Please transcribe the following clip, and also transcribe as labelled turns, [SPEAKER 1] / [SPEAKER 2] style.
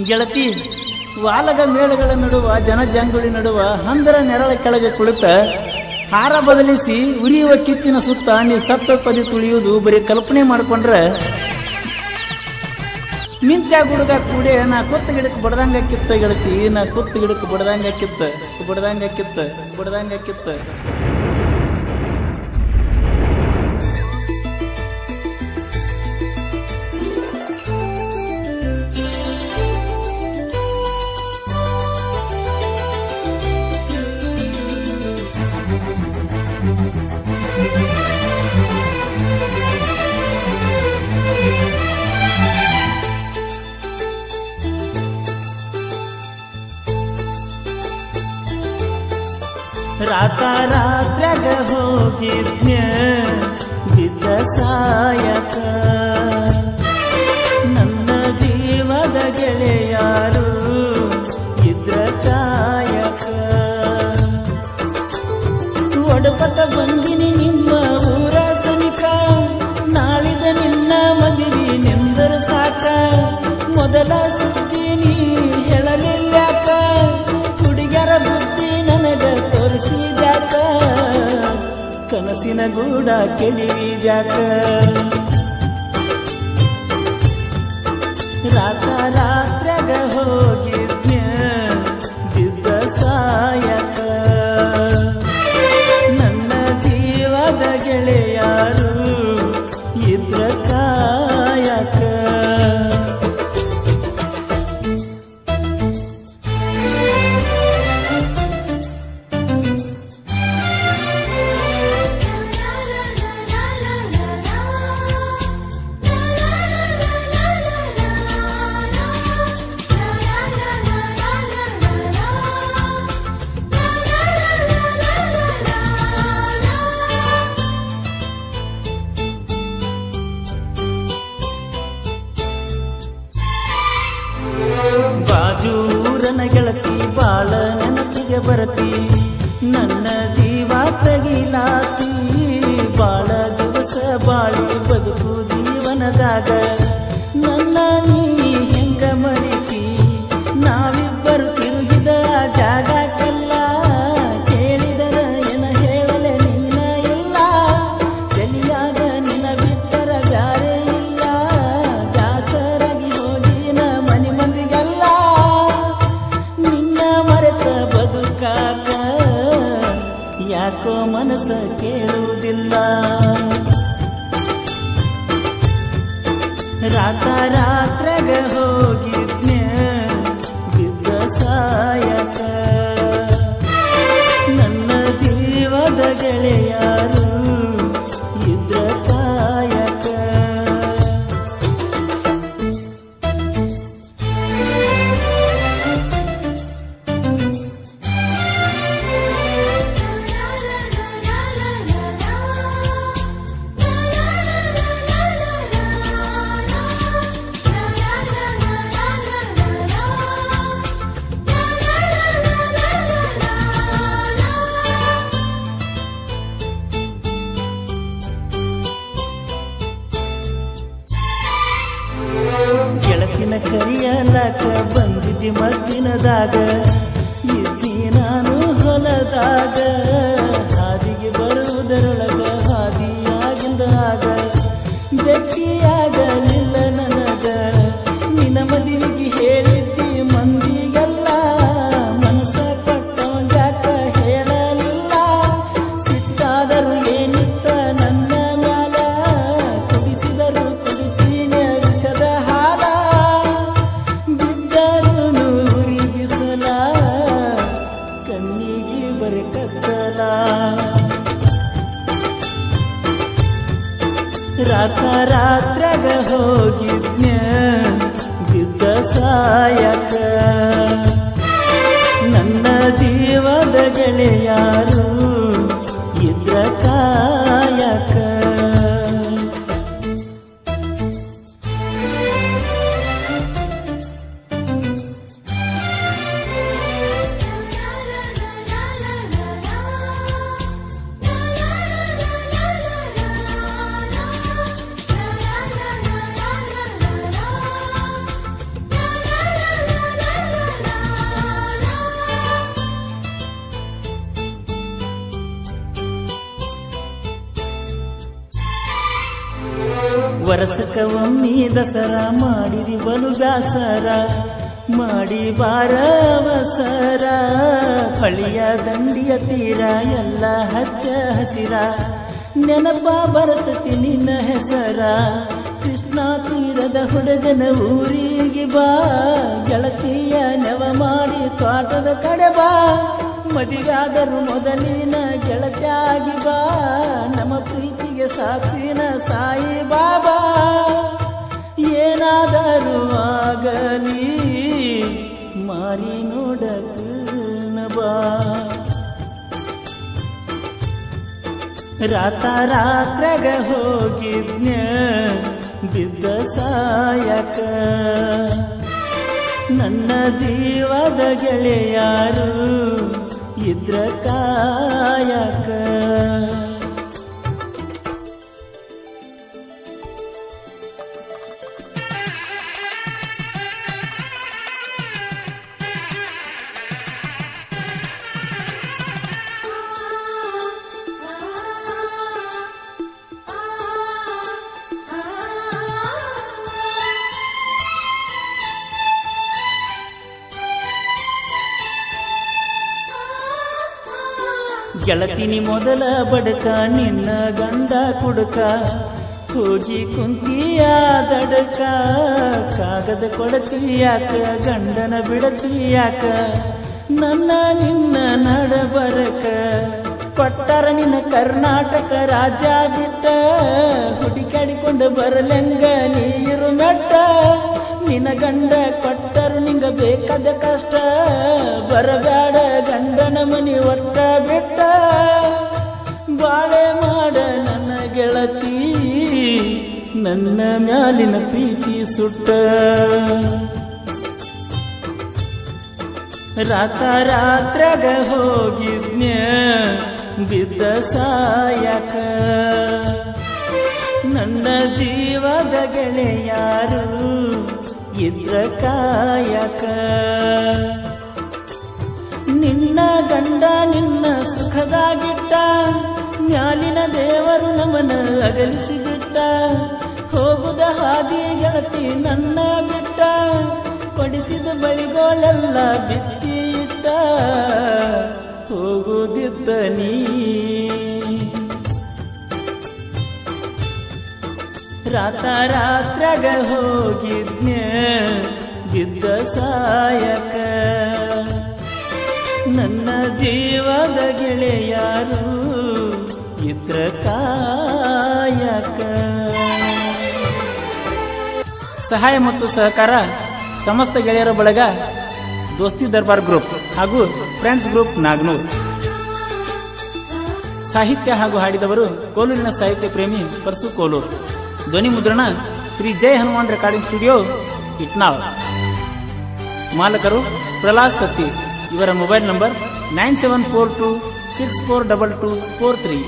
[SPEAKER 1] ಗೆಳತಿ, ವಾಲಗ ಮೇಳಗಳ ನಡುವ ಜನಜಂಗುಳಿ ನಡುವ ಹಂದರ ನೆರಳ ಕೆಳಗೆ ಕುಳಿತ ಹಾರ ಬದಲಿಸಿ ಉರಿಯುವ ಕಿಚ್ಚಿನ ಸುತ್ತ ನೀ ಸಪ್ತ ಪದಿ ತುಳಿಯುವುದು ಬರೀ ಕಲ್ಪನೆ ಮಾಡಿಕೊಂಡ್ರೆ ಮಿಂಚ ಗುಡುಗ ಕೂಡೆ ನಾ ಕುತ್ತ ಗಿಡಕ್ಕೆ ಬಡ್ದಂಗ ಕಿತ್ತ ಗೆಳತಿ, ನಾ ಕುತ್ತ ಗಿಡಕ್ಕೆ ಬಡ್ದಂಗ ಕಿತ್ತ ಬಡ್ದಂಗ ಕಿತ್ತ ಬಡ್ದಂಗ ಕಿತ್ತ. ರಾತ್ರಾಗ ಹೋಗಿದ್ನ್ಯ ಬಿದ್ದ ಸಾಯಕ, ನನ್ನ ಜೀವದ ಗೆಳೆಯಾರು ಇದ್ರ ಕಾಯಕ. ಒಡಪಟ ಬಂದಿನಿ ನಿಮ್ಮ ಊರ ಸನಿಕ, ನಾಳಿದ ನಿನ್ನ ಮದುವೆ ನೆಂದರ ಸಾಕ. ಮೊದಲ ಸುದ್ದಿ ನೀ ಹೇಳಲಿಲ್ಲಾಕ, ಹುಡುಗರ ಬುದ್ಧಿ ನನಗ ತೋರಿಸಿದ್ಯಾಕ, ಕನಸಿನ ಗೂಡ ಕೆಡಿವಿದ್ಯಾಕ. ರಾತ್ರಾಗ ಹೋಗಿದ್ನ್ಯ ಬಿದ್ದ ಸಾಯಕ, ನನ್ನ ಜೀವದ ಗೆಳೆಯಾರು ಇದ್ರ ಕಾಯಕ. ಬಾಜೂರನ ಗೆಳತಿ ಬಾಳ ನೆನಪಿಗೆ ಬರತಿ, ನನ್ನ ಜೀವ ತಗಿಲಾತಿ. ಬಾಳ ದಿವಸ ಬಾಳಿ ಬದುಕು ಜೀವನದಾಗ ನನ್ನ ನೀ ಹೆಂಗ ಮರಿತಿ. ನಾವಿಬ್ಬರು ತಿರುಗಿದ ಜಾಗಕ್ಕೆಲ್ಲ ಕೇಳಿದರ ಏನ ಹೇಳಲೆ ನೀನ ಇಲ್ಲ. ತಲಿಯಾಗ ನಿನ ಬಿಟ್ಟರ ಬ್ಯಾರೆ ಇಲ್ಲ, ದಾಸರಾಗಿ ಹೋಗಿನ ಮನಿ ಮಂದಿಗೆಲ್ಲ. ನಿನ್ನ ಮರೆತ ಬದುಕಾಕ ಯಾಕೋ ಮನಸ್ಸ ಕೇಳುವುದಿಲ್ಲ. ರಾತ್ರಾಗ ಹೋಗಿದ್ನ್ಯ ಬಿದ್ದ ಸಾಯಕ, ನನ್ನ ಜೀವದ ಗೆಳೆಯಾರು ಇದ್ರ ಕಾಯಕ. ಗೆಳತಿನ ಕರಿಯಲಕ ಬಂದಿದ್ದಿ ಮದ್ದಿನದಾಗ, ಇದ್ದಿ ನಾನು ಹೊಲದಾಗ. ಹಾದಿಗೆ ಬರುವುದರೊಳಗ ಹಾದಿಯಾಗಿಂದಾಗ ಬೆಕ್ಕಿಯಾಗಲಿಲ್ಲ ನನಗ. ನಿನ್ನ ಮದುವೆಗೆ ಹೇಳಿದ್ದಿ ಮಂದಿಗೆಲ್ಲ, ಮನಸ್ಸ ಕೊಟ್ಟೋಗ್ಯಾಕ ಹೇಳಲಿಲ್ಲ. ಸಿಟ್ಟಾದರೂ ಏನಿತ್ತ ನನ್ನ ಮ್ಯಾಲ, ಕುಡಿಸಿದರು ಕುಡಿತೀನಿ ವಿಷದ ಹಾಲ. ಬಿದ್ದರು ನೂರಿ ಬಿಸಲ, ಕಣ್ಣಿಗೆ ಬರಿ ಕತ್ತಲ. ರಾತ್ರಾಗ ಹೋಗಿದ್ನ್ಯ ಬಿದ್ದ ಸಾಯಕ, ನನ್ನ ಜೀವದ ಗೆಳೆಯಾರು ಇದ್ರ ಕಾಯಕ. ವರಸಕ ಒಮ್ಮಿ ದಸರಾ ಮಾಡಿದಿ ಬಲು ಬ್ಯಾಸರ ಮಾಡಿ ಬಾರವಸರ ಹೊಳಿಯ ದಂಡಿಯ ತೀರ ಎಲ್ಲ ಹಚ್ಚ ಹಸಿರ ನೆನಪ ಬರ್ತತಿ ನಿನ್ನ ಹೆಸರ ಕೃಷ್ಣ ತೀರದ ಹುಡುಗನ ಊರಿಗೆ ಬಾ ಗೆಳತಿಯ ನೆವ ಮಾಡಿ ತೋಟದ ಕಡೆ ಬಾ ಮದಿಗಾದರೂ ಮೊದಲಿನ ಗೆಳತಿಯಾಗಿ ಬಾ ನಮ್ಮ ಪ್ರೀತಿಗೆ ಸಾಕ್ಷಿನ ಸಾಯಿ ಬಾಬಾ ಏನಾದರೂ ಆಗಲಿ ಮಾರಿ ನೋಡಕ ಬಾ ರಾತ್ರಾಗ ಹೋಗಿದ್ನ ಬಿದ್ದ ಸಾಯಕ ನನ್ನ ಜೀವದ ಗೆಳೆಯಾರು ಇದ್ರ ಕಾಯಕ ಗೆಳತಿನಿ ಮೊದಲ ಬಡಕ ನಿನ್ನ ಗಂಡ ಕುಡುಕ ಹೋಗಿ ಕುಂತಿಯ ದಡಕ ಕಾಗದ ಕೊಡತಿಯಾಕ ಗಂಡನ ಬಿಡತಿಯಾಕ ನನ್ನ ನಿನ್ನ ನಡಬರಕ ಕೊಟ್ಟರ ನಿನ್ನ ಕರ್ನಾಟಕ ರಾಜ್ಯ ಬಿಟ್ಟ ಹುಡುಕಾಡಿಕೊಂಡು ಬರಲೆಂಗ ನೀರು ಮೆಟ್ಟ ನಿನ್ನ ಗಂಡ ಕೊಟ್ಟರು ನಿಂಗ ಬೇಕಾದ ಕಷ್ಟ ಬರಬೇಡ ಗಂಡನ ಮನಿ ಒಟ್ಟ ಬಿಟ್ಟ ಬಾಳೆ ಮಾಡ ನನ್ನ ಗೆಳತಿ ನನ್ನ ಮ್ಯಾಲಿನ ಪ್ರೀತಿ ಸುಟ್ಟ ರಾತ್ರಾಗ ಹೋಗಿದ್ನ ಬಿದ್ದ ಸಾಯಕ ನನ್ನ ಜೀವದ ಗೆಳೆಯಾರು ಇದ್ರ ಕಾಯಕ ನಿನ್ನ ಗಂಡ ನಿನ್ನ ಸುಖದಾಗಿಟ್ಟ ಮ್ಯಾಲಿನ ದೇವರು ನಮನ ಅಗಲಿಸಿ ಬಿಟ್ಟ ಹೋಗುದ ಹಾದಿ ಗೆಳತಿ ನನ್ನ ಬಿಟ್ಟ ಕೊಡಿಸಿದ ಬಳಿಗೋಳೆಲ್ಲ ಬಿಚ್ಚಿ ಇಟ್ಟ ಹೋಗುದಿದ್ದ ನೀ ರಾತ್ರಾಗ ಹೋಗಿದ್ನ ಬಿದ್ದ ಸಾಯಕ ನನ್ನ ಜೀವದ ಗೆಳೆಯಾರು ಇದ್ರ ಕಾಯಕ. ಸಹಾಯ ಮತ್ತು ಸಹಕಾರ ಸಮಸ್ತ ಗೆಳೆಯರ ಬಳಗ ದೋಸ್ತಿ ದರ್ಬಾರ್ ಗ್ರೂಪ್ ಹಾಗೂ ಫ್ರೆಂಡ್ಸ್ ಗ್ರೂಪ್ ನಾಗನೂರ್. ಸಾಹಿತ್ಯ ಹಾಗೂ ಹಾಡಿದವರು ಕೋಲೂರಿನ ಸಾಹಿತ್ಯ ಪ್ರೇಮಿ ಪರಸು ಕೋಲೂರು. ಧ್ವನಿ ಮುದ್ರಣ ಶ್ರೀ ಜೈ ಹನುಮಾನ್ ರೆಕಾರ್ಡಿಂಗ್ ಸ್ಟುಡಿಯೋ ಇಟ್ನಾಳ್. ಮಾಲಕರು ಪ್ರಹ್ಲಾದ್ ಸತ್ತಿ. ಇವರ ಮೊಬೈಲ್ ನಂಬರ್ 9742642243.